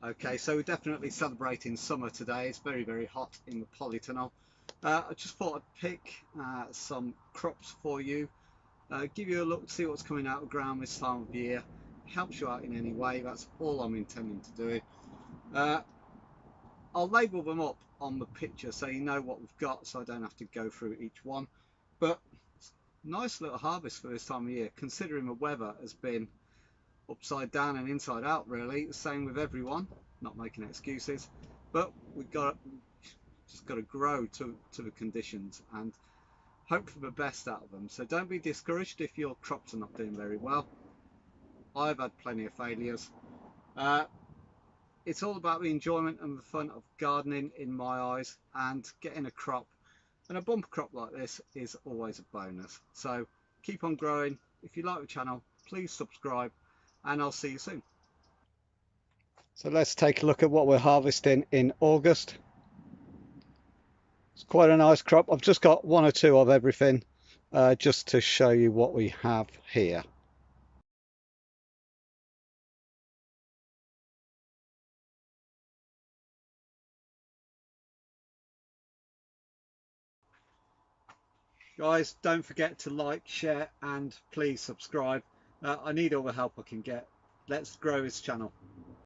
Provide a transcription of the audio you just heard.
Okay, so we're definitely celebrating summer today. It's very, very hot in the polytunnel. I just thought I'd pick some crops for you, give you a look, see what's coming out of the ground this time of year. Helps you out in any way, that's all I'm intending to do. Uh, I'll label them up on the picture so you know what we've got, so I don't have to go through each one. But nice little harvest for this time of year, considering the weather has been upside down and inside out, really. The same with everyone, not making excuses, but we've got just got to grow to the conditions and hope for the best out of them. So don't be discouraged if your crops are not doing very well. I've had plenty of failures. uh, it's all about the enjoyment and the fun of gardening in my eyes, and getting a crop, and a bumper crop like this is always a bonus. So keep on growing. If you like the channel, please subscribe, and I'll see you soon. So let's take a look at what we're harvesting in August. It's quite a nice crop. I've just got one or two of everything, just to show you what we have here. Guys, don't forget to like, share, and please subscribe. I need all the help I can get. Let's grow this channel.